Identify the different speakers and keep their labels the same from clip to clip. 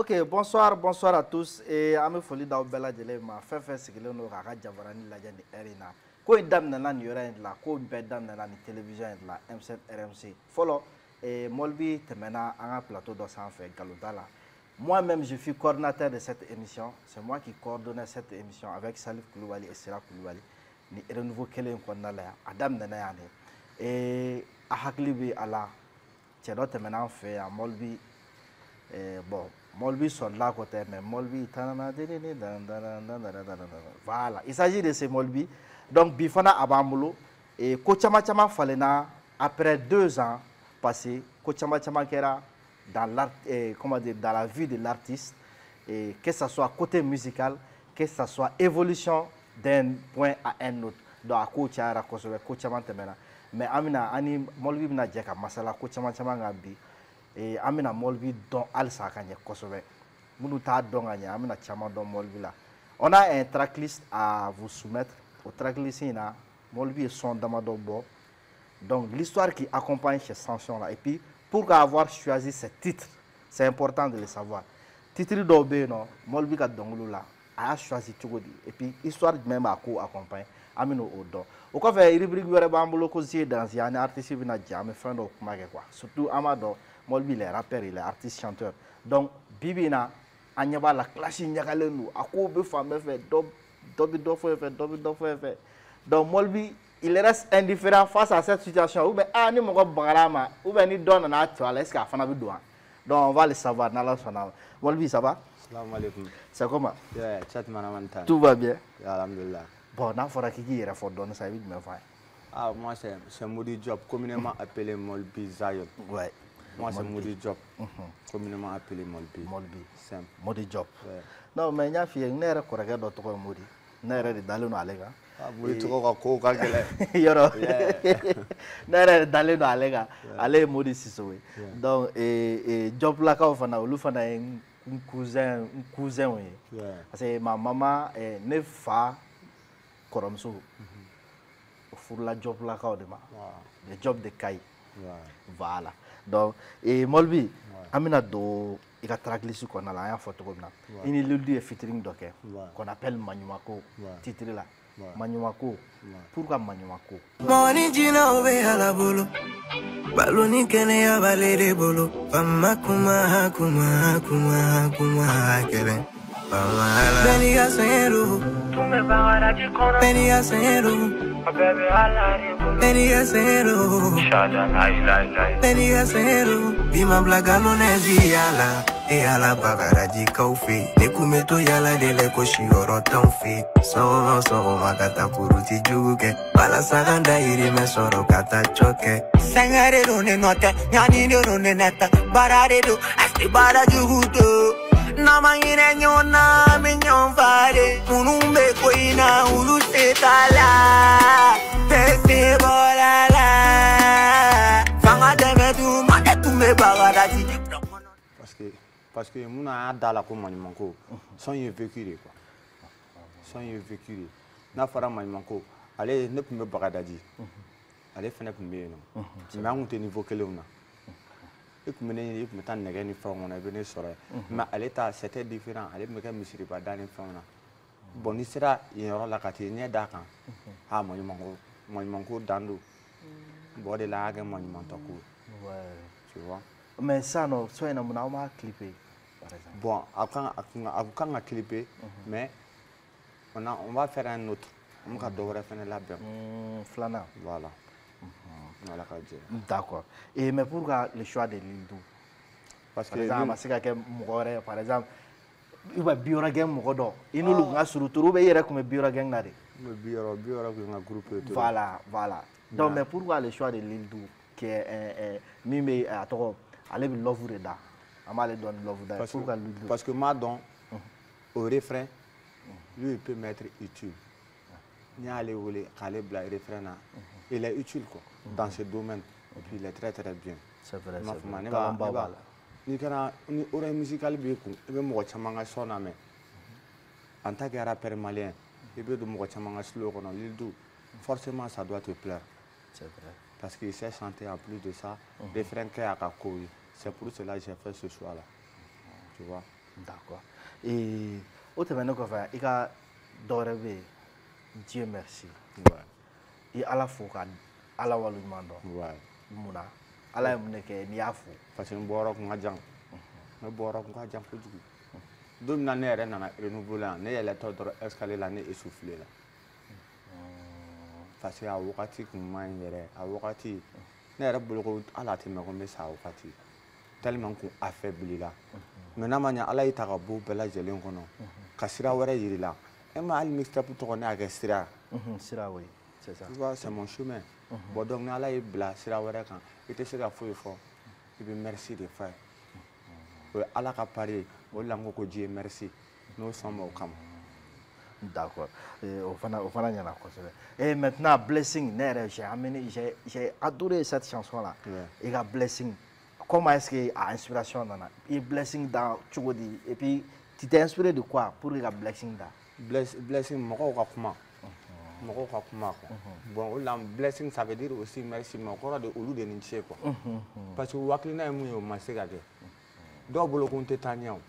Speaker 1: Ok, bonsoir, bonsoir à tous. Et à me folie dans Bella Djelema, fait ce que l'on aura à Javarani la Jani Erina. Ko dam nana ni yɔrɔ in la ko bɛɛ daminɛna ni télévision in la M7 RMC fɔlɔ Molbi tɛmɛna an ka plateau dɔ sanfɛ Galota la. Moi-même je suis coordinateur de cette émission, c'est moi qui coordonnais cette émission avec Salif Koulibaly et Sira Koulibaly ni renouveau kelen kɔnɔna la yan a daminɛna yan de a hakili bɛ a la cɛ dɔ tɛmɛna an fɛ yan Molbi bon Molbi sɔrɔla kɔ tɛ mais Molbi tanana denene voilà il s'agit de ce Molbi. Donc, Bifana Abamolo, et Kochama Chama Falena, après 2 ans passés, Kochama Chama Kera dans la vie de l'artiste, que ce soit côté musical, que ce soit évolution d'un point à un autre. Donc, à Kochara, Kochama Temena. Mais Amina, Ani Molbi Bina Djeka, Masala, Kochama Chama Gabi, et Amina Molbi Don Al Sakanye Kosovo. Mounuta Don Amina Chama Don Molbi là. On a un tracklist à vous soumettre. Au tracklist, Molbi est son d'Amadobo. Donc, l'histoire qui accompagne ces chansons-là. Et puis, pour avoir choisi ces titres, c'est important de le savoir. Titre d'Obé, non, Molbi Kadongulula a choisi Tchogodi. Et puis, histoire même à quoi accompagne Amino Odo. Au cas où il y a Bambolo Kosi dans un artiste qui n'a jamais fait de quoi. Surtout Amado, Molbi, il est rappeur, il est artiste chanteur. Donc, Bibina, Anyaba la classe Nyagalenu, à quoi be femme fait donc Molbi il reste indifférent face à cette situation ou bien ni moko bagarama ou bien ni donne na actuel est-ce qu'il fana bi doan donc on va le savoir dans la sonal Molbi ça va
Speaker 2: salam alaikum
Speaker 1: c'est comment
Speaker 2: chat manamanta
Speaker 1: tout va bien
Speaker 2: alhamdulillah
Speaker 1: bon na fora qui ira faut donner ça vite me va
Speaker 2: moi c'est Modi Job communément appelé Molbi Zion
Speaker 1: ouais
Speaker 2: moi c'est Modi Job communément appelé Molbi
Speaker 1: simple Modi Job non mais nya fi nere ko rega do to ko Modi nere de daleno alega
Speaker 2: Modi to ko ka gele
Speaker 1: yoro nere daleno alega ale Modi Sisowe donc Job la ka fana olu fana un cousin oui parce que ma maman ne fa koromso pour la Job la ka de ma le Job de Kai voilà donc Molbi amina do il a tracklist qu'on a la photo comme ça. Il est featuring docker qu'on appelle Manyumako. Titre là. Manyumako. Pourquoi Manyumako?
Speaker 3: Moni jina obe ala bolo. Baloni kene ya balere bolo. Pama kuma kuma kuma kuma kele. Pama ala. Beni ya seru. Tume bagara jikono. Beni ya seru. Bebe ala rebo. Beni ya seru. Shada lai. Beni ya seru. Bima blagano nezi ala. E ala bagaraji kaufi nekumeto yala dele koshi oroton fi so magata kuruti juke bala saganda iri mesoro kata choke sangare do ne nota nyani do ne neta barare do asti bara juhuto namangire nyona minyon fare munumbe koina ulu setala tese bolala fanga demetu maketume bagaraji
Speaker 2: parce que mon a dans la Manimanko sans y vécu quoi sans y vécu n'a pas Manimanko allez ne peut me bagadadi allez faire pour me non mais on te niveau que l'on a et comme il me t'a négé ni forme on a venu sur mais elle était c'était différent allez me faire monsieur pas dans une forme bon il sera il y aura la catégorie d'accord ah Manimanko dans bon de la gamme Manimanko
Speaker 1: ouais
Speaker 2: tu vois
Speaker 1: mais ça non soit on a clippé par exemple
Speaker 2: bon après on a clippé mais on va faire un autre on va devoir faire la bien
Speaker 1: flana
Speaker 2: voilà voilà
Speaker 1: d'accord et mais pourquoi le choix de Lildou parce que par exemple il va biora gang mogodo inulu nga suruturu be yere comme biora gang na de
Speaker 2: biora nga groupe
Speaker 1: voilà donc mais pourquoi le choix de Lildou qui est mimé à toi allez love reda amale donne love da pourquoi Lildou
Speaker 2: parce que Madon au refrain lui il peut mettre utile ni aller voler aller bla refrain là il est utile quoi dans ce domaine et puis il est très bien
Speaker 1: c'est vrai
Speaker 2: ni kana ni oreille musicale be ko be mo chamanga sona me en tant que rappeur malien il be do mo chamanga slow kono Lildou forcément ça doit te plaire
Speaker 1: c'est vrai
Speaker 2: parce qu'il sait chanter en plus de ça, des frères qui a c'est pour cela que j'ai fait ce choix-là. Tu vois.
Speaker 1: D'accord. Et au tɛmɛnen kɔfɛ i ka dɔ wɛrɛ bɛ yen Dieu merci. I Ala fo ka Ala waleɲuman dɔn. Mun na Ala ye mun de kɛ n'i y'a fo.
Speaker 2: Parce que n bɔra kun ka jan ne bɔra kun ka jan kojugu don min na ne yɛrɛ nana renouveler yan ne yɛlɛtɔ dɔrɔn escalier la ne essoufflé la parce que a wagati kun ma ɲi yɛrɛ a wagati ne yɛrɛ bolo ko hali a tɛ mɛn ko n bɛ sa a wagati tellement kun affaibli la mais n'a ma ɲɛ Ala y'i ta ka bɔ bɛɛ lajɛlen kɔnɔ ka sira wɛrɛ yir'i la e ma hali mixtape tɔgɔ ne y'a kɛ sira
Speaker 1: sira oui c'est ça
Speaker 2: tu vois c'est mon chemin bon donc ni Ala y'i bila sira wɛrɛ kan i tɛ se ka foyi fɔ i bɛ merci de fɔ o ye Ala ka pari ye o de la n ko ko Dieu merci n'o sɔn ma o kama.
Speaker 1: D'accord. Au fana ɲɛna kosɛbɛ. Et maintenant Blessing ne yɛrɛ j'ai adoré cette chanson là. Et ka Blessing comment est-ce que a inspiration nana i Blessing dans cogo di et puis tu t'es inspiré de quoi pour ka Blessing da.
Speaker 2: Blessing mɔgɔw ka kuma mɔgɔw ka kuma quoi. Bon o la Blessing ça veut dire aussi merci mais o kɔrɔ de olu de ni ce quoi. Parce que hakilina ye mun ye o ma se ka kɛ. Dɔw bolo ko n tɛ taa ɲɛ o.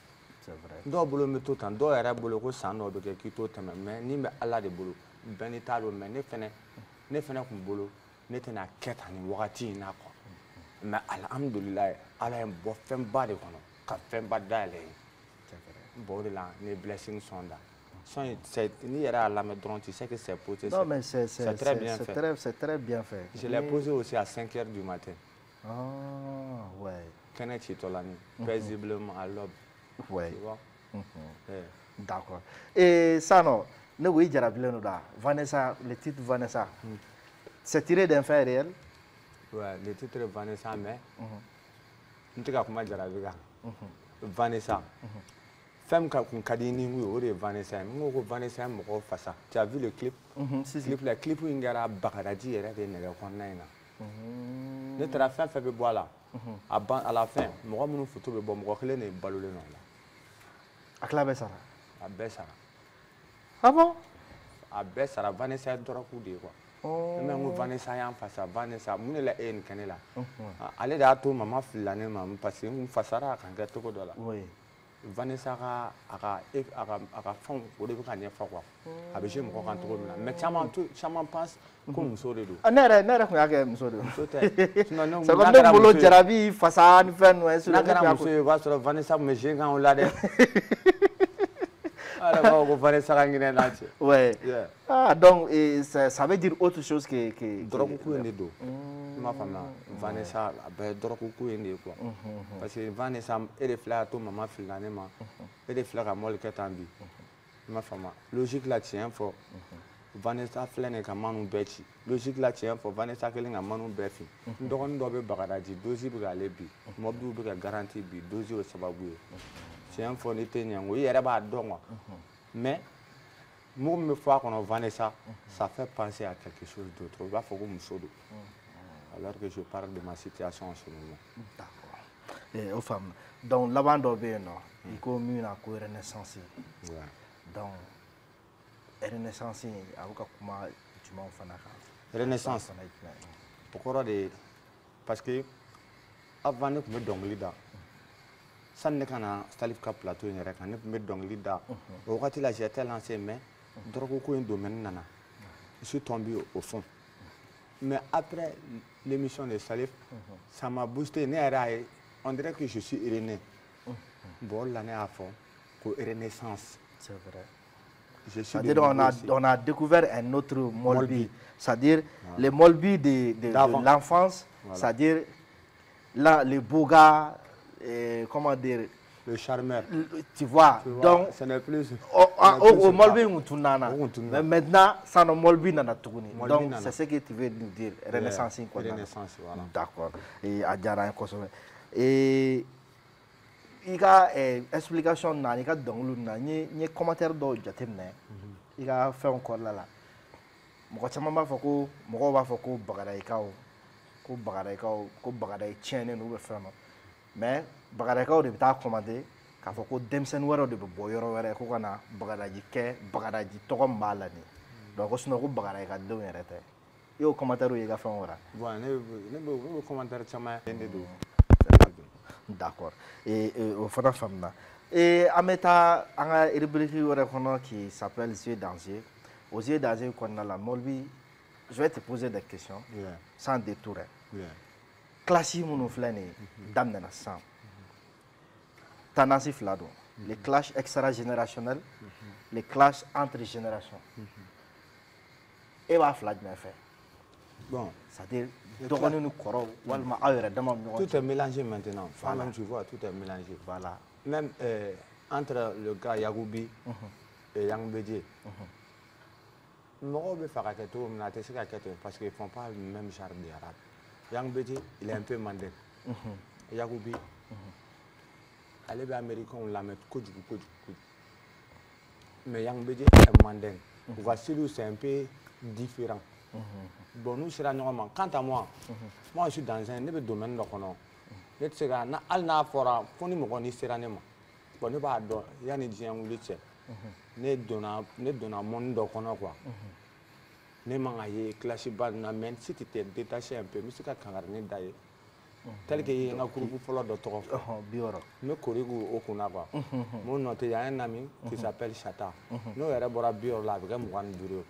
Speaker 1: C'est vrai.
Speaker 2: Dɔw bolo n bɛ to tan dɔw yɛrɛ bolo ko san dɔw bɛ kɛ k'i t'o tɛmɛ mais ni bɛ Ala de bolo bɛɛ n'i t'a don mais ne fɛnɛ kun bolo ne tɛna kɛ tan nin wagati in na quoi. Mais alhamdulilayi Ala ye n bɔ fɛnba de kɔnɔ ka fɛnba dayɛlɛ ye. Bon o de la ne Blessing sɔn da. Ni yɛrɛ y'a lamɛn dɔrɔn tu sais que c'est posé.
Speaker 1: Non mais c'est
Speaker 2: très bien fait.
Speaker 1: C'est très bien fait.
Speaker 2: Je l'ai posé aussi à 5h du matin.
Speaker 1: Ah ouais.
Speaker 2: Kɛnɛ citɔ la ni paisiblement à l'aube.
Speaker 1: Ouais.
Speaker 2: Tu vois?
Speaker 1: D'accord. Et ça non, ne oui jarabilen da. Vanessa, le titre Vanessa. C'est tiré d'un fait réel?
Speaker 2: Ouais, le titre Vanessa mais n tɛ ka kuma jarabi kan. Vanessa. Femme kun ka di ni o de ye Vanessa ye. N ko ko Vanessa ye mɔgɔw fasa. Tu as vu le clip? Clip in kɛra bagadaji yɛrɛ de nɛgɛ kɔnɔna in na. Ne taara fɛn fɛn bɛ bɔ a la. À la fin mɔgɔ minnu photo bɛ bɔ mɔgɔ kelen de balolen nɔ la.
Speaker 1: A tila bɛɛ sara?
Speaker 2: A bɛɛ sara.
Speaker 1: Ah bon?
Speaker 2: A bɛɛ sara Vanessa ye dɔrɔku de ye quoi. Ne ko Vanessa y'an fasa Vanessa mun de la e ye nin kɛ ne la. Ale de y'a to mama filila ne ma parce que n fasara a kan kɛ cogo dɔ la. Vanessa ka a ka fɛnw o de bɛ ka ɲɛfɔ quoi. A bɛ jouer mɔgɔ kan cogo min na mais caman pense ko muso de don. Ne
Speaker 1: yɛrɛ kun y'a kɛ muso de don.
Speaker 2: Muso tɛ.
Speaker 1: C'est comme ne bolo jarabi fasa ni fɛn ninnu.
Speaker 2: N'a kɛra muso ye o b'a sɔrɔ Vanessa tun bɛ jouer kan o la dɛ. Ale b'a fɔ ko Vanessa ka ɲinɛ n'a cɛ.
Speaker 1: Ouais. Ah donc ça veut dire autre chose que
Speaker 2: dɔrɔku ko in de don. I m'a faamuya. Vanessa a bɛɛ ye dɔrɔku ko in de ye quoi. Parce que Vanessa e de filɛ ka to mama filila ne ma. E de filɛ ka mɔli kɛ tan bi. I m'a faamuya. Logique la tiɲɛ fɔ. Vanessa filɛ nin ka manu bɛɛ ci. Logique la tiɲɛ fɔ Vanessa kelen ka manu bɛɛ fin. N dɔgɔnin dɔ bɛ Bagadaji dosi bɛ k'ale bi. Mɔbiliw bɛ ka garantie bi dosi y'o sababu ye. Tiɲɛ fɔ ni tɛ ɲɛ n ko i yɛrɛ b'a dɔn quoi. Mais mɔgɔ min bɛ fɔ a kɔnɔ Vanessa ça fait penser à quelque chose d'autre. I b'a fɔ ko muso don. Alors que je parle de ma situation en ce moment.
Speaker 1: D'accord. O faamu. Donc laban dɔ bɛ yen nɔ i ko min na ko renaissance. Donc renaissance a bɛ ka kuma jumɛn fana kan?
Speaker 2: Renaissance o kɔrɔ de ye parce que avant ne tun bɛ dɔnkili da. Sani ne ka na Salif ka plateau in yɛrɛ kan ne tun bɛ dɔnkili da. O wagati la j'étais lancé mais dɔrɔgu ko in domaine nana. Je suis tombé au fond. Mais après l'émission de Salif, ça m'a boosté. On dirait que je suis rené. Bon, l'année à fond, renaissance.
Speaker 1: C'est vrai.
Speaker 2: C'est-à-dire
Speaker 1: on a découvert un autre Molbi. C'est-à-dire le Molbi de l'enfance, c'est-à-dire là, le beau gars, comment dire,
Speaker 2: le charmeur.
Speaker 1: Tu vois, donc
Speaker 2: ce n'est plus
Speaker 1: au Molbi mais maintenant ça ne Molbi nana tuguni. Donc c'est ce que tu veux nous dire, renaissance quoi.
Speaker 2: Renaissance, voilà.
Speaker 1: D'accord. Et à Djara Kosovo. Et il y a explication na il y a donc ni commentaire do jatemne. Il y a fait encore là. Mɔgɔ caman b'a fɔ ko mɔgɔw b'a fɔ ko Bagadayikaw ko Bagadayi tiɲɛnen don ou bien fɛn dɔ. Mais Bagadayikaw de bɛ taa commander k'a fɔ ko denmisɛnnin wɛrɛw de bɛ bɔ yɔrɔ wɛrɛ ko ka na Bagadaji kɛ Bagadaji tɔgɔ min b'a la nin. Donc ko sinon ko Bagadayi ka denw yɛrɛ tɛ. I y'o commentaire ye i ka fɛn o la.
Speaker 2: Bon ne bɛ commentaire caman ye de don.
Speaker 1: D'accord. Et au fond, femme et en mettant un rubrique qui s'appelle Yeux danger. Aux yeux danger, qu'on a la molbi, je vais te poser des questions sans détour. Classe mon flâné, dame de sang. Tanasi Flado. Les clashs extra-générationnels, les clashs entre générations. Et va flag me fait.
Speaker 2: Bon,
Speaker 1: c'est-à-dire,
Speaker 2: tout est mélangé maintenant. Voilà. Même tu vois, tout est mélangé.
Speaker 1: Voilà.
Speaker 2: Même entre le gars Yagoubi et Yang Bédié. Parce qu'ils ne font pas le même genre d'arabe. Yang Bédié, il est un peu mandé. Yagoubi, les Américains, on la met coup. Mais Yang Bédié est mandé. Voici c'est un peu différent. Bon, nous serons normalement. Quant à moi, moi je suis dans un domaine de connaissance. Je sais que Alna fora, Foni Mogoni Seranema. Bon, ne pas do, Yanni Dian Wuliche. Ne donna mon de connaissance quoi. Ne mangaye, clashé ban, même si tu t'es détaché un peu, mais c'est qu'à Kangarne d'ailleurs. Tel qu'il y a un groupe follow de trop. Me corrigo au Kunaba. Mon note, il y a un ami qui s'appelle Chata. Nous, il y a un bio là, avec un moine bureau.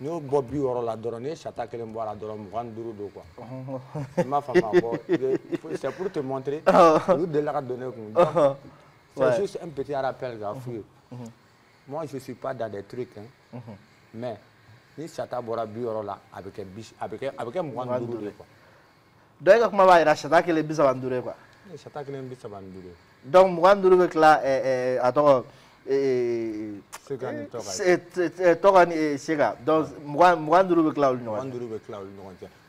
Speaker 2: Nous, Bobby or la donné, Chata qui boit la donne, moine bureau quoi. Ma femme, c'est pour te montrer, nous de la donner. C'est juste un petit rappel, gars. Moi, je ne suis pas dans des trucs, mais ni Chata boit bio là, avec un moine bureau.
Speaker 1: Donc, comment va il Chata qui les bis abandonnés quoi?
Speaker 2: Chata qui les bis abandonnés.
Speaker 1: Donc, moine bureau là, attends. C'est Togani Sega. Donc, moi,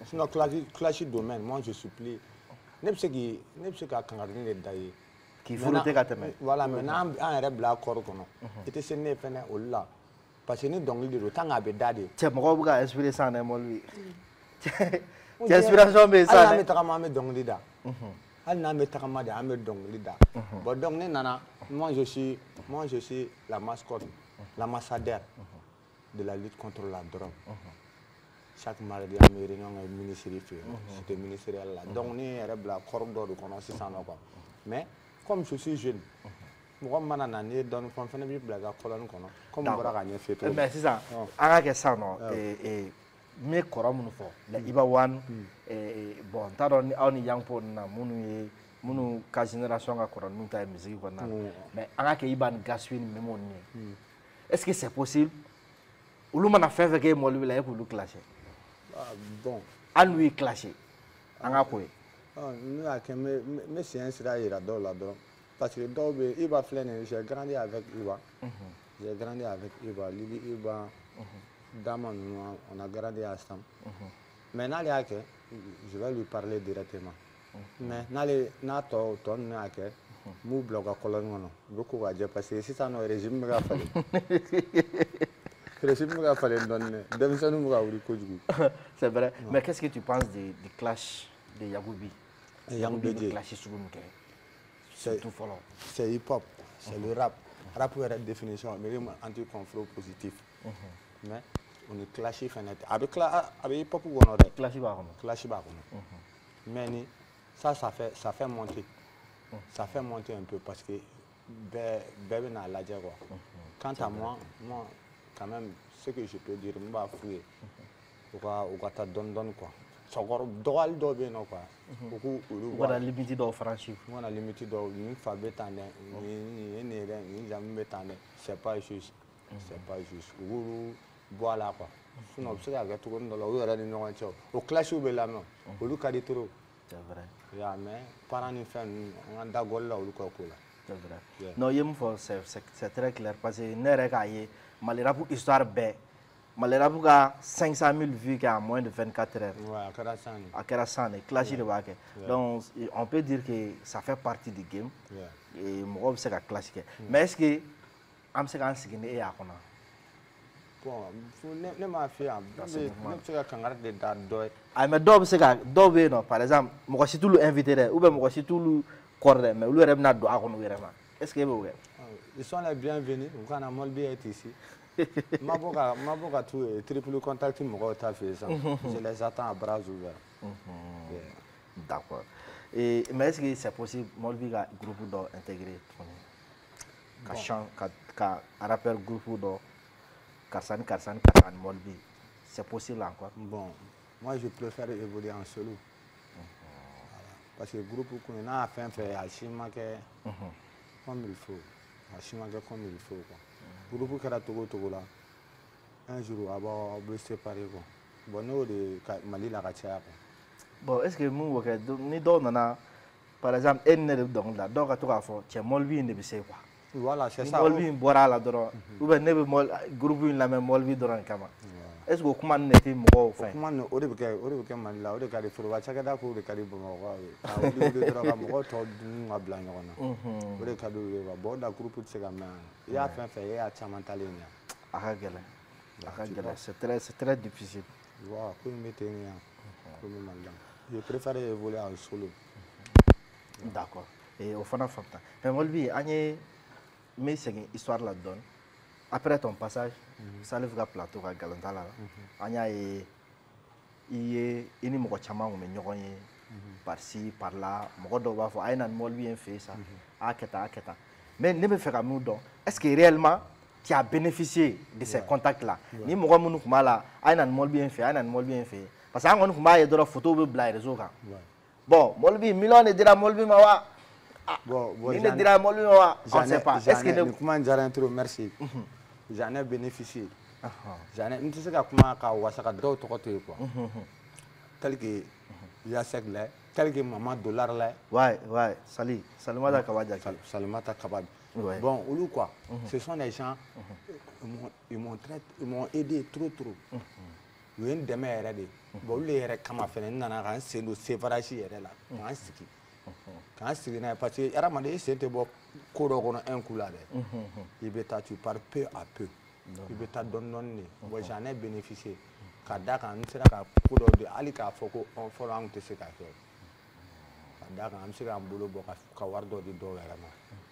Speaker 1: sinon,
Speaker 2: clash domaine, moi je supplie. Nepseki a kangarine d'ailleurs.
Speaker 1: Qui faut le dégager.
Speaker 2: Voilà, maintenant, un rêve là, corps. Et c'est né, là. Parce que nous, donc, le temps à bédade.
Speaker 1: Tu m'as inspiré ça, lui. Inspiration, mais ça.
Speaker 2: Elle n'a donc l'ida. Elle n'a donc l'ida. Bon, donc, nana. Moi, je suis la mascotte, l'ambassadeur de la lutte contre la drogue. Chaque mardi, il y a une réunion ministérielle. C'était ministériel là. Donc, on est la corridor de connaissance. Mais, comme je suis jeune, moi, je donne confiance à la colonne. Comme on va gagner fait.
Speaker 1: Mais c'est ça. Avec ça, non. Mais, comment on fait? Il va one. Bon, t'as donné un young pour nous. Munu ka génération ka koran nous ta musique ko na mais anga ke iban gaswin memon ni est-ce que c'est possible ulu mana fait que mo lu la ko lu clasher
Speaker 2: bon
Speaker 1: an lui clasher anga ko
Speaker 2: nous a que mais science là ira dans là dedans parce que dobe Iba Flene j'ai grandi avec Iba Lili Iba Daman on a grandi ensemble maintenant il y a que je vais lui parler directement. Mais n'a to n'a que mou bloga colonne beaucoup va dire parce que si ça no régime ga falé régime ga falé donner dem ça nous ga wuri ko jugu
Speaker 1: c'est vrai mais qu'est-ce que tu penses du clash de Yagoubi
Speaker 2: et Yagoubi
Speaker 1: clash sur nous
Speaker 2: c'est tout follow c'est hip hop c'est le rap est la définition mais anti conflit positif mais on est clashé fenêtre avec hip hop ou on
Speaker 1: clash ba
Speaker 2: mais ni ça fait monter. Ça fait monter un peu parce que bébé n'a la quoi. Quant à moi, quand même, ce que je peux dire, je vais fouiller. Ou quoi donne quoi. Ça va droit le dos bien quoi.
Speaker 1: Ou quoi la limite d'où franchir.
Speaker 2: Moi la limite d'où une fabette en ni jamais c'est pas juste. C'est pas juste. Ou voilà quoi. Sinon c'est avec tout le monde là où il y a des gens au clash ou belle main. Au lieu de trop.
Speaker 1: C'est vrai.
Speaker 2: Mais parents nous font un dagol là ou quoi là.
Speaker 1: C'est vrai. Non, c'est très clair parce que n'est pas malgré pour histoire bête. Malgré pour 500 000 vues qui a moins de 24 heures.
Speaker 2: Ouais,
Speaker 1: à Karasan. Clash de Waké. Donc on peut dire que ça fait partie du game. Et moi c'est un classique. Mais est-ce que am se kan signé et à quoi?
Speaker 2: Bon, ne m'a fait un de date.
Speaker 1: Ah mais dobe non par exemple moi si tout le invité ou bien moi si tout le cordé mais le rêve n'a do à qu'on vraiment est-ce que vous
Speaker 2: ils sont les bienvenus on a mal bien être ici ma boka tout triple contact mon ta fait ça je les attends à bras ouverts
Speaker 1: d'accord Mais est-ce que c'est possible Molbi ka groupe d'or intégré ka rappel groupe d'or Karsan Molbi, c'est possible encore?
Speaker 2: Bon, moi je préfère évoluer en solo. Voilà. Parce que le groupe qu'on a fait à Chimake comme il faut. À Chimake comme il faut. Le groupe qui a Togo là, un jour, on va se séparer. Bon, nous, Mali la Ratia.
Speaker 1: Bon, est-ce que nous, ni donnons, par exemple, un ne donc là, donc à tout à fait, c'est Molbi ne sait quoi.
Speaker 2: Voilà, c'est ça.
Speaker 1: Molbi boira la dora, ou bien ne groupe la même Molbi dans le cama. Est-ce que comment n'était mort?
Speaker 2: Comment on devait faire Malila, on devait faire des fois, chaque fois qu'on devait faire des fois, on devait blanc. On devait faire des fois, on groupe de ces gamins. Il y a fait, il y a Chamantalé.
Speaker 1: C'est très difficile.
Speaker 2: Voilà, je préfère évoluer en solo.
Speaker 1: D'accord. Et au fond, mais Molbi, mais c'est une histoire là-dedans. Après ton passage, ça le fera plateau à Galantala. Anya et ini moko chama ou menyoye par-ci par-là. Moko doit faire un Molbi un fait ça. Aketa. Mais ne me fera nous donc. Est-ce que réellement tu as bénéficié de ces contacts-là? Ni moko munu kumala un Molbi un fait. Parce que on kumala y a de la photo de blague réseau kan. Bon, Molbi million ne dira Molbi mawa.
Speaker 2: Bon,
Speaker 1: il ne dira Molbi mawa. On ne sait pas.
Speaker 2: Est-ce que comment dire trop merci. J'en ai bénéficié. J'en ai, tu sais comment Kawasaka doit te côté quoi. Tel que Yasek là, tel que maman dollar là.
Speaker 1: Ouais, Salimata Kabadja.
Speaker 2: Salimata Kabadja. Bon, ou quoi? Ce sont des gens, ils m'ont aidé trop. Il y a une demain bon, les comment faire un c'est le sévarachi là. Quand c'est parce que Ramade c'était bon, un couleur. Il tu pars peu à peu. Il veut donner. Moi j'en ai bénéficié. Quand on sera pour de Alika Foko, on fera un test à faire. Quand on sera en boulot, on va avoir des dollars.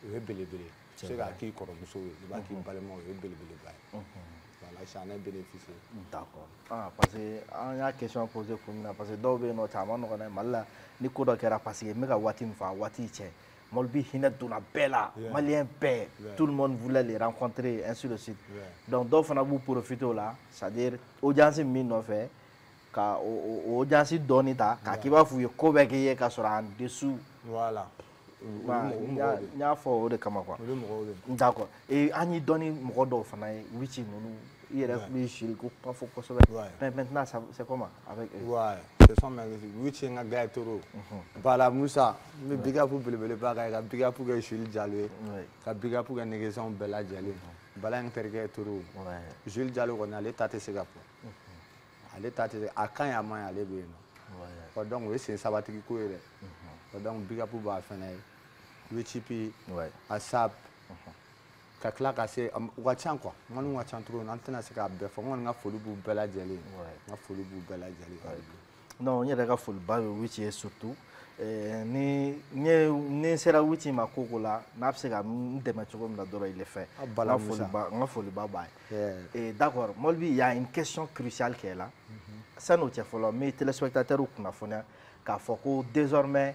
Speaker 2: Il est belé. C'est là qui est comme ça. Il va qui parle moins. Il est belé. Voilà, j'en ai bénéficié.
Speaker 1: D'accord. Parce que il y a une question posée pour moi. Parce que d'où est notre amant, on a mal. Ni kodo kera parce que mega wati mfa wati tche. Molbi hinet duna bella, malien paix. Tout le monde voulait les rencontrer, ainsi de suite. Donc d'où on a vous profiter là, c'est-à-dire audience mine fait, ka audience donita, ka kiba fouye kobe kiye ka sera en dessous.
Speaker 2: Voilà.
Speaker 1: Il a fort de kama quoi. D'accord. Et ani doni modo fana wichi nunu. Il y a des choses qui pas faut que mais maintenant c'est comment avec eux?
Speaker 2: Ouais, ce sont mes wichi nga gars toro. Bala Moussa, me biga pour belebele ba ga biga pour que Jules Diallo. Ka biga pour que négation Bella Diallo. Bala intergue toro. Jules Diallo on allait tâter Singapour. Aller tâter à quand ya man aller bien. Ouais. Donc oui, c'est sabatiki ko ere. Donc biga pour ba fenay. Wichipi, ASAP, Kakla Kassé, Wachan quoi. Moi, nous Wachan trop, on a ce qu'a fait. On a foulu pour Bella Jelly. On a foulu pour Bella Jelly.
Speaker 1: Non, il y a des foulu bas, Wichi surtout. Ni sera Wichi ma kokola, n'a pas de démarche comme la dora il est fait. On a foulu bas. Et d'accord, Molbi, il y a une question cruciale qui est là. Ça nous tient follow, mais téléspectateurs ou qu'on a fourni, car faut que désormais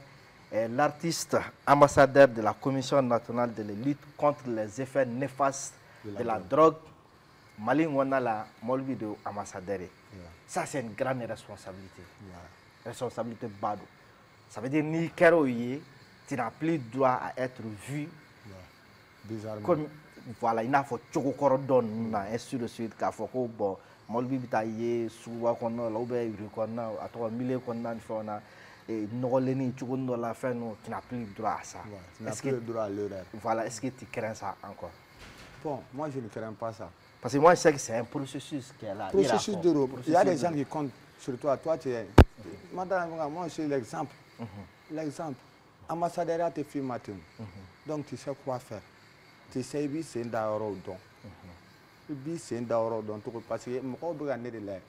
Speaker 1: l'artiste ambassadeur de la Commission nationale de lutte contre les effets néfastes de la drogue, Mali Wanala, Molbi de ambassadeur. Ça, c'est une grande responsabilité. Responsabilité bado. Ça veut dire ni kéroye, tu n'as plus droit à être vu. Comme, voilà, il n'a pas de chocorodon, ainsi de suite, car faut que bon, Molbi bitaye, souvent qu'on a l'obé, qu'on a, à 3 millions qu'on a, et Nogoleni, tu la fin, tu n'as plus le droit à ça.
Speaker 2: Est-ce que le droit à l'heure?
Speaker 1: Voilà, est-ce que tu crains ça encore?
Speaker 2: Bon, moi je ne crains pas ça.
Speaker 1: Parce que moi je sais que c'est un processus qui est là.
Speaker 2: Processus d'Europe. Il y a des gens qui comptent sur toi. Toi, tu es. Madame, moi je suis l'exemple. L'exemple. Ambassadeur a te fait matin. Donc tu sais quoi faire. Tu sais, oui, c'est un d'or don. Oui, c'est un d'or don. Parce que moi, je vais de l'air.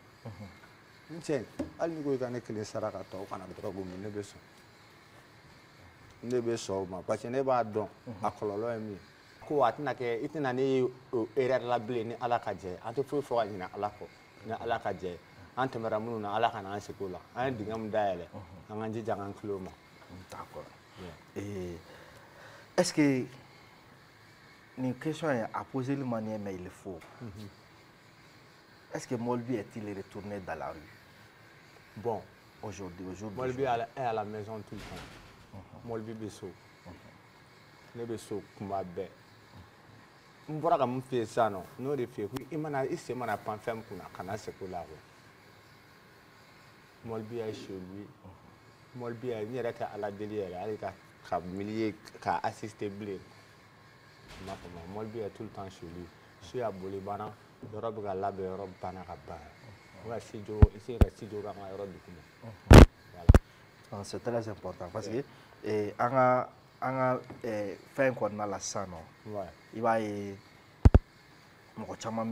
Speaker 2: Tiens, al ni ko ikane kelen saraka to kana drogue mi ne be so ma parce que ne ba don akololo emi ko atina ke itina ne erreur la ble ni ala ka je anto fo ni ala ko ni ala ka je anto mera munu na ala kana an sekola an digam daele an anji jangan kloma
Speaker 1: D'accord. Est-ce que une question est à poser de manière, mais il est faux. Est-ce que Molby est-il retourné dans la rue?
Speaker 2: Bon.
Speaker 1: Aujourd'hui.
Speaker 2: Molby est à la maison tout le temps. Molby Besso. Ne Besso Kumbabe. On voit comme on fait ça, non? Nous, les filles, il s'est mal à Panfem pour la canne, c'est pour la rue. Molby est chez lui. Molby est venu à la délire, il a millier, qui a assisté Blé. Molby est tout le temps chez lui. Je suis à Bolibana, l'Europe a la Europe Panaraba. Ici, il reste du Europe du Koumou.
Speaker 1: Voilà. C'est très important parce que on a fait qu'on a la sang. Il va y avoir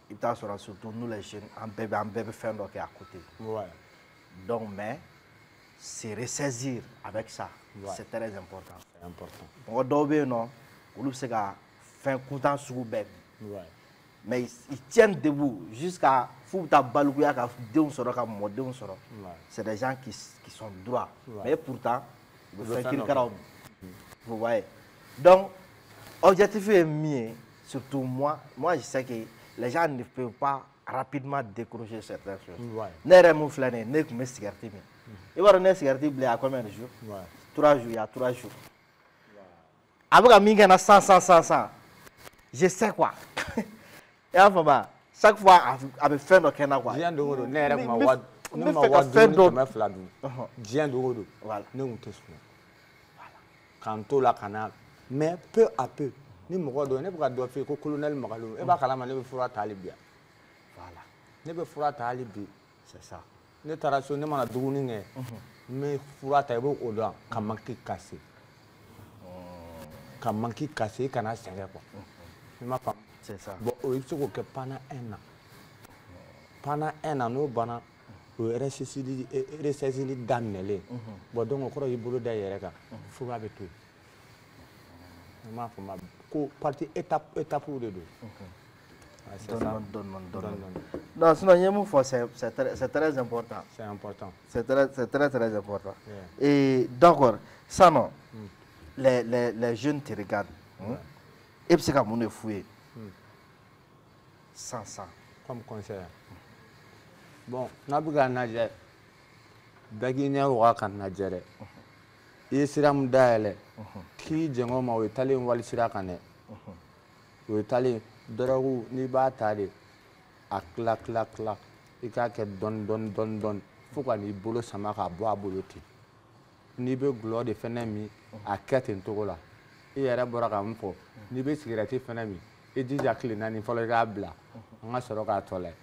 Speaker 1: il t'a surtout nous les jeunes en bébé faire donc à côté. Donc mais c'est ressaisir avec ça. C'est très important.
Speaker 2: C'est important.
Speaker 1: On doit non, on sait qu'à faire content sur bébé. Mais ils tiennent debout jusqu'à fouta balouya ka denw sɔrɔ ka mɔdenw sɔrɔ. C'est des gens qui sont droits. Mais pourtant ils font qu'il karaw. Vous voyez. Donc objectif est mieux, surtout moi je sais que les gens ne peuvent pas rapidement décrocher certaines choses. Ne yɛrɛ mun filɛ nin ye ne tun bɛ cigarette min. I b'a dɔn ne cigarette bila il y a combien de jours? 3 jours, il y a 3 jours. A bɛ ka min kɛ n na 100. Je sais quoi. Chaque fois, avec fin de Kena.
Speaker 2: Dieu de Rodo, n'est pas moi. Nous m'avons fait d'autres fladou. Dieu de Rodo. Voilà. Nous tous. Voilà. Quand tout la canal. Mais peu à peu, nous m'avons donné pour faire que le colonel Magalou. Et pas qu'à la manière de faire talibia.
Speaker 1: Voilà.
Speaker 2: Ne peut faire talibia.
Speaker 1: C'est ça.
Speaker 2: Ne t'arrache pas à douner. Mais faire talibia au delà. Quand manquer cassé. Quand manquer cassé, quand on s'en va quoi. Ma femme.
Speaker 1: C'est ça.
Speaker 2: Bon, il faut que pendant un an. Pendant un an, nous avons ressaisi d'amener. Bon, donc, on croit qu'il y a derrière. Il faut que tout. Il partie étape ou deux.
Speaker 1: Non, sinon, c'est très important.
Speaker 2: C'est important.
Speaker 1: C'est très important. Et d'accord, ça non, les jeunes te regardent. Et puis c'est comme on est fouillé. Sans.
Speaker 2: Comme conseil. Bon, n'a pas gagné. Bagine ou kan najere. Isiram daele. Ki jengo ma wetali wali sirakane. Wetali dorogu ni ba tali. A clac. Ika ke don. Faut ni bolo sama ka bo aboloti. Ni be gloire de fenemi a kete ntogola. I yɛrɛ bɔra ka mun fɔ n'i bɛ cigarette fana min i jija tile 4 fɔlɔ i k'a bila an ka sɔrɔ k'a tɔ lajɛ.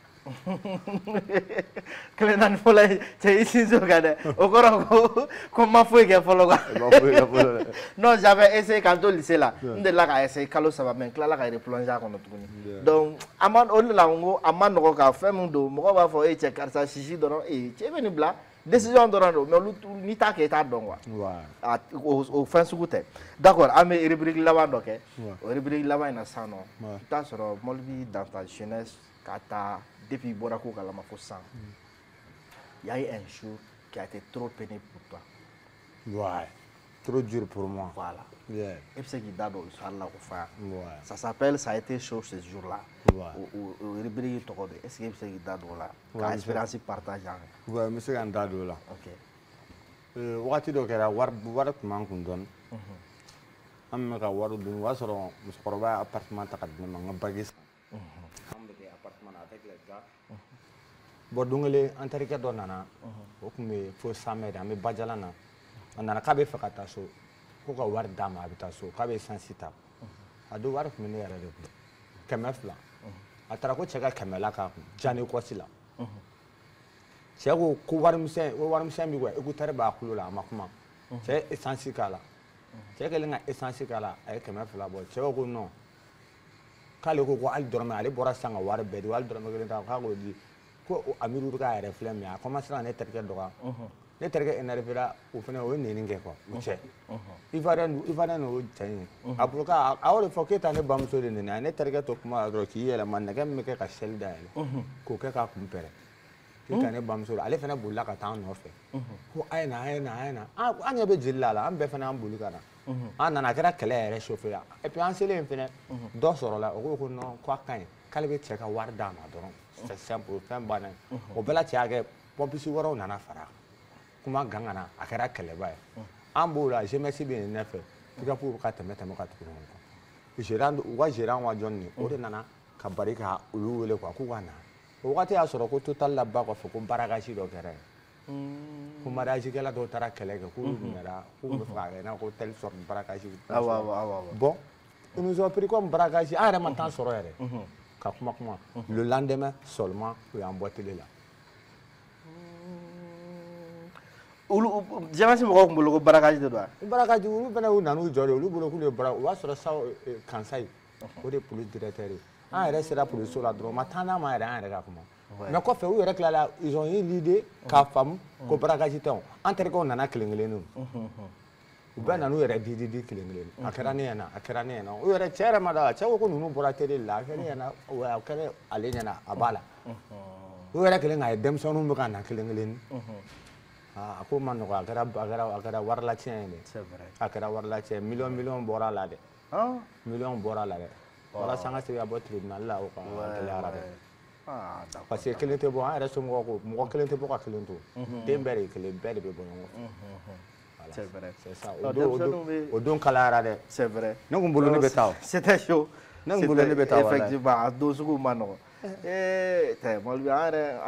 Speaker 1: Tile 4 fɔlɔ cɛ i sinsin o kan dɛ o kɔrɔ ko n ma foyi kɛ fɔlɔ quoi. Non, j'avais essayé quand au lycée là n delila ka essayer kalo 3 mais n tilala ka replonger a kɔnɔ tuguni. Donc o de la n ko a ma nɔgɔ ka fɛn min don mɔgɔw b'a fɔ e cɛ karisa sisi dɔrɔn cɛ bɛ nin bila. Décision dɔrɔn don mais olu ni t'a kɛ i t'a dɔn quoi. O fɛn sugu tɛ. D'accord, an bɛ rubrique laban dɔ kɛ. O rubrique laban in na sisan nɔ i t'a sɔrɔ Molby dans ta jeunesse ka taa depuis i bɔra ko kalama fo sisan. Il y a eu un jour qui a été trop pénible pour toi.
Speaker 2: Ouais. Trop dur pour moi.
Speaker 1: Voilà.
Speaker 2: Yeah.
Speaker 1: Et puis c'est qui date au soir là au faire. Ça s'appelle ça a été chaud ce jour-là. Au rubrique tɔgɔ de est-ce que c'est qui date là. Ka expérience partage.
Speaker 2: Ouais, monsieur kan da do la.
Speaker 1: OK.
Speaker 2: Wagati dɔ kɛra wari tun b'an kun dɔɔni. An bɛ ka wari dun o y'a sɔrɔ musokɔrɔba ye appartement ta ka di ne ma n ka bagi san. An bɛ kɛ appartement na avec les gars. Bon don kelen an terikɛ dɔ nana o tun bɛ fo 100 mètres an bɛ Bajalan na a nana k'a bɛ fɛ ka taa so ko ka wari d'a ma a bɛ taa so k'a bɛ essence ta a don wari tun bɛ ne yɛrɛ de kun 200 a taara ko cɛ ka 100 k'a kun Jane Kɔsi la cɛ ko warimisɛn bɛ quoi écouteur b'a tulo la a ma kuma cɛ ye essence k'a la cɛ kɛlen ka essence k'a la a ye 200 bɔ cɛ ko non k'ale ko hali dɔrɔmɛ ale bɔra sisan ka wari bɛɛ di hali dɔrɔmɛ kelen ta k'a k'o di ko Amiru bɛ k'a yɛrɛ filɛ min a commencé ka ne terikɛ dɔgɔya ne terikɛ énervé la o fana o ye nɛni kɛ quoi o cɛ Ivoirien n'o cɛ in a bolo k'a a y'o de fɔ k'e ta ne bamuso de nɛni a ye ne terikɛ to kuma la dɔrɔn k'i yɛlɛma nɛgɛ min bɛ kɛ ka seli dayɛlɛ k'o kɛ k'a kun pɛrɛn i ka ne bamuso la ale fana bolila ka taa an nɔfɛ ko a ye na a ye na a ye na an ɲɛ bɛ jeli la an bɛɛ fana an boli ka na an nana a kɛra kɛlɛ yɛrɛ chauffeur ya et puis an selen fɛnɛ dɔ sɔrɔla o ko non k'a ka ɲi k'ale bɛ cɛ ka wari d'a ma dɔrɔn c'est simple fɛn banna o bɛɛ la cɛ y'a kɛ pompisi wɛrɛw nana fara kuma gangana a kɛra kɛlɛba ye an b'o la jeunesse bɛ yen ne fɛ Pikapoo bɛ ka tɛmɛ ka tugu ɲɔgɔn kɔ u ka gérant wa jɔn nin o de nana ka bari ka olu wele quoi k'u ka na o wagati y'a sɔrɔ ko Total la ba kɔfɛ ko baaragasi dɔ kɛra yen ko mariage kɛla dɔw taara kɛlɛ kɛ k'olu minɛra k'u bɛ fɛ ka kɛ i n'a fɔ telle sorte baaragasi bon ils nous ont pris comme baaragasi an yɛrɛ ma temps sɔrɔ yɛrɛ ka kuma le lendemain seulement u y'an bɔ télé la
Speaker 1: Jeunesse mɔgɔw tun bolo ko baaragaji de don wa
Speaker 2: baaragaji olu fana u nan'u jɔ de olu bolo k'u ye bara o b'a sɔrɔ sa Kansayi o de ye police directeur ye an yɛrɛ sera police la dɔrɔn ma taa n'a ma yɛrɛ an yɛrɛ ka kuma mais kɔfɛ u yɛrɛ tilala ils ont eu l'idée k'a faamu ko baaragaji tɛ o an terikɛw nana kelen kelenninw u bɛɛ nan'u yɛrɛ di kelen kelen a kɛra ne ɲɛna a kɛra ne ɲɛna u yɛrɛ cɛ yɛrɛ ma da la cɛ ko ko ninnu bɔra télé la a kɛra ne ɲɛna a kɛra ale ɲɛna a b'a la u yɛrɛ kelen k'a ye denmisɛnninw bɛ ka na kelen kelennin a ko ma nɔgɔ a kɛra warilacɛn ye dɛ a kɛra warilacɛn miliyɔn bɔra la dɛ miliyɔn bɔra la dɛ walasa an ka se ka bɔ tribunal la o ka gɛlɛyara dɛ parce que kelen tɛ bɔ an yɛrɛ somɔgɔw ko mɔgɔ kelen tɛ bɔ ka kelen to den bɛɛ de ye kelen bɛɛ de bɛ bɔ ɲɔgɔn fɛ c'est ça o don kalayara dɛ
Speaker 1: c'est vrai
Speaker 2: ne kun bolo ne bɛ taa o
Speaker 1: c'était chaud
Speaker 2: ne kun bolo ne bɛ taa
Speaker 1: effectivement a don sugu ma nɔgɔ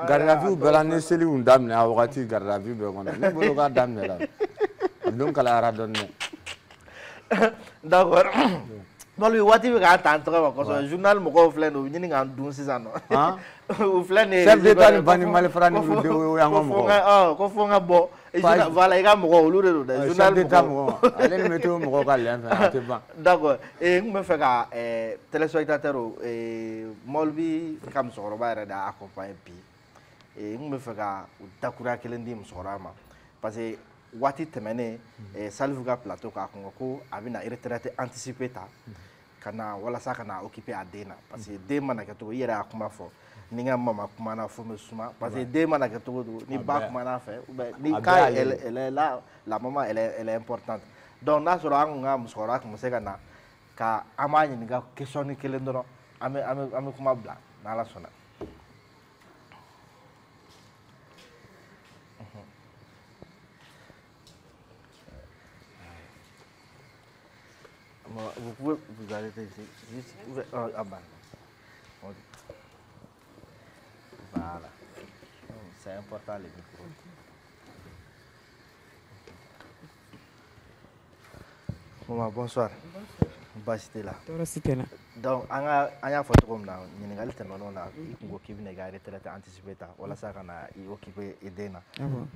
Speaker 2: garde à vue bɛɛ la ni seli kun daminɛ a wagati garde à vue bɛɛ kɔnɔ ne bolo k'a daminɛ la o don kalayara dɔɔnin dɛ
Speaker 1: d'accord Mɔlu waati bɛ k'an ta an tɔgɔ ma kosɛbɛ journal mɔgɔw filɛ nin u ɲini k'an dun sisan nɔ u filɛ nin ye
Speaker 2: chef d'état ni Bani Malifara ni olu denw y'an ka mɔgɔ
Speaker 1: ko fo n ka bɔ voilà i ka mɔgɔ olu de don dɛ journal
Speaker 2: mɔgɔ ale ni météo mɔgɔw ka lɛn fɛ a tɛ ban
Speaker 1: d'accord n tun bɛ fɛ ka téléspectateur Mɔlu bɛ ka musokɔrɔba yɛrɛ de accompagner bi n tun bɛ fɛ ka dakuruya kelen di musokɔrɔba ma parce que waati tɛmɛnen Salifu ka plateau k'a kun ko a bɛna retraite anticipée ta ka na walasa ka na occuper a den na parce que den mana kɛ cogo i yɛrɛ y'a kuma fɔ ni n ka mama kumana fo n bɛ suma parce que den mana kɛ cogo ni ba kumana fɛ ou bien ni ka elle est là la maman elle est importante donc n'a sɔrɔ an kun ka musokɔrɔba kun bɛ se ka na ka an b'a ɲininka question ni kelen dɔrɔn an bɛ kuma bila n'Ala sɔnna. Vous pouvez vous arrêter ici. Juste, ah bah. Voilà. C'est important les micros. Maman, bonsoir. Bonsoir. Là. Donc, on a fait comme ça. On a fait comme ça. On a fait comme ça. On a anticipé ça. On a fait comme ça. On a occupé Edena.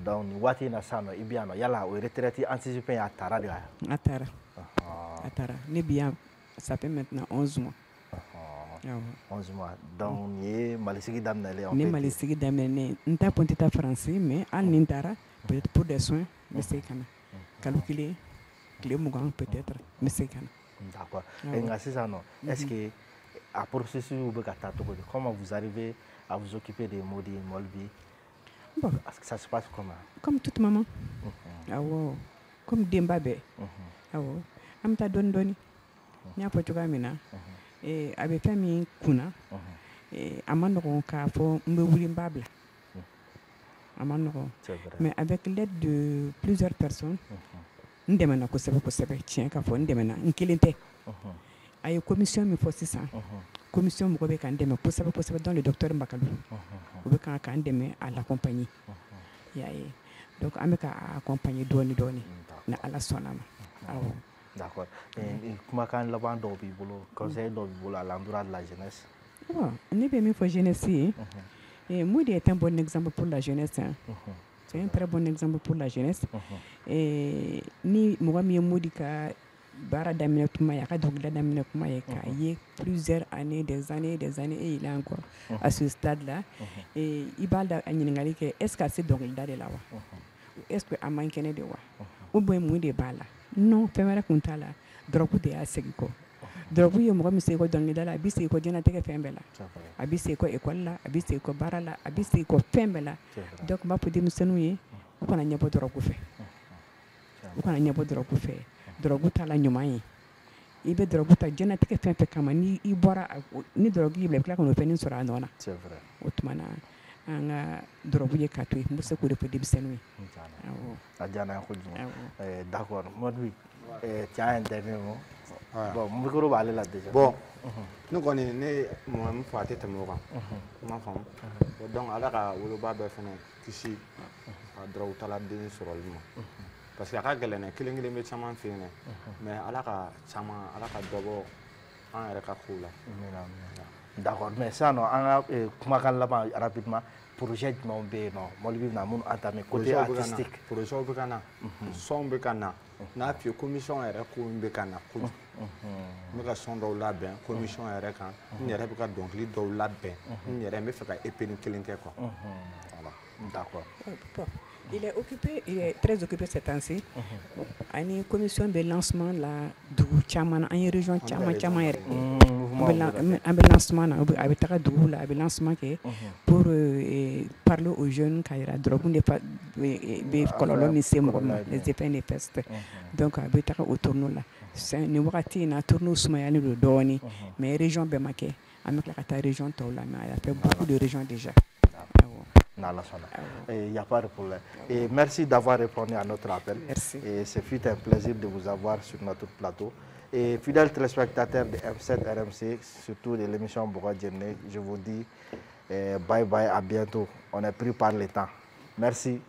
Speaker 1: Donc, on a fait comme ça. On a fait comme ça. On a fait comme ça. Anticipé à Tara.
Speaker 4: Atara. Bien, ça fait maintenant 11 mois.
Speaker 1: 11 mois. Donc, ni Malisigi Damnele.
Speaker 4: Ni Malisigi Damnele. On t'a pointé à français, mais en Nintara, peut-être pour des soins, mais c'est quand même. Calculé, clé Mougan peut-être, mais c'est quand même.
Speaker 1: D'accord. Et est-ce que, à processus ou comment vous arrivez à vous occuper des Modi Molbi?
Speaker 4: Bon.
Speaker 1: Est-ce que ça se passe comment?
Speaker 4: Comme toute maman. Comme Dembabe. Am ta don doni nya fɔ cogoya min na a bɛ fɛn min kunna a ma nɔgɔn k'a fɔ n bɛ wuli n b'a bila a ma nɔgɔn mais avec l'aide de plusieurs personnes n dɛmɛna kosɛbɛ kosɛbɛ tiɲɛ ka fɔ n dɛmɛna n kelen tɛ a ye commission min fɔ sisan commission mɔgɔ bɛ k'an dɛmɛ kosɛbɛ kosɛbɛ dans le docteur Mbakalu o bɛ k'an dɛmɛ à l'accompagner y'a ye donc an bɛ ka accompagner dɔɔni dɔɔni ni Ala sɔnna ma awɔ.
Speaker 1: D'accord. Comment quand la bande au bibolo, conseil au bibolo à l'endroit de la jeunesse?
Speaker 4: Ne peux même faire jeunesse. Et moi, c'est un bon exemple pour la jeunesse. C'est un très bon exemple pour la jeunesse. Et ni moi, je me dis que bara damine kuma ya ka dogla damine kuma ya ka y plusieurs années des années et il est encore à ce stade là et il va da ɲininkali kɛ est-ce que c'est dogla de la wa est-ce que a man kɛnɛ de wa ou bien mun de b'a la non fɛn wɛrɛ kun t'a la dɔrɔgu de y'a segin kɔ drogue ye mɔgɔ min se ko dɔnkilida la a bɛ se ko diɲɛlatigɛ fɛn bɛɛ la a bɛ se ko école la a bɛ se ko baara la a bɛ se ko fɛn bɛɛ la donc n b'a fɔ denmisɛnninw ye u kana ɲɛbɔ drogue fɛ u kana ɲɛbɔ drogue fɛ drogue t'a la ɲuman ye i bɛ drogue ta diɲɛlatigɛ fɛn fɛn kama ni i bɔra ni drogue y'i bila i bɛ tila ka n'o fɛn sɔrɔ a nɔ na o tuma na an ka drogue ye k'a to yen n bɛ se k'o de fɔ denmisɛnninw ye
Speaker 1: a diyara n ye kojugu d'accord Modibi tiɲɛ interview bon micro b'ale la déjà
Speaker 2: bon ne kɔni ne mɔgɔ min fɔ a tɛ tɛmɛ o kan i m'a faamu donc ala ka woloba bɛɛ fɛnɛ kisi ka drogue tala den sɔrɔli ma parce que a ka gɛlɛn dɛ kelen kelen bɛ caman fɛ yen dɛ mais ala ka dɔ bɔ an yɛrɛ ka kow la
Speaker 1: d'accord mais sisan nɔ an ka kumakan laban rapidement projet jumɛnw bɛ yen nɔ Modibi bɛna minnu entamé côté artistique
Speaker 2: projet bɛ ka na son bɛ ka na n'a f'i ye commission yɛrɛ ko bɛ ka na kojugu n bɛ ka son dɔw labɛn commission yɛrɛ kan n yɛrɛ bɛ ka dɔnkili dɔw labɛn n yɛrɛ n bɛ fɛ ka épée kelen kɛ quoi voilà
Speaker 1: d'accord
Speaker 4: il est très occupé ces temps-ci ani commission de lancement la dugu caman na an ye région caman yɛrɛ an bɛ lancement na a bɛ taga dugu la a bɛ lancement kɛ pour parler aux jeunes k'a yira drogue bɛ kɔlɔlɔ min se mɔgɔ ma les effets néfastes donc a bɛ taga o tournoi la nin wagati in na tournoi sumayalen don dɔɔni mais région bɛɛ ma kɛ an bɛ tila ka taa région tɔw la mais a y a fait beaucoup de régions déjà.
Speaker 1: Il n'y a pas de problème. Et merci d'avoir répondu à notre appel.
Speaker 4: Merci. Et
Speaker 1: ce fut un plaisir de vous avoir sur notre plateau. Et fidèles téléspectateurs de M7 RMC, surtout de l'émission Boga Djemne, je vous dis bye bye, à bientôt. On est pris par le temps. Merci.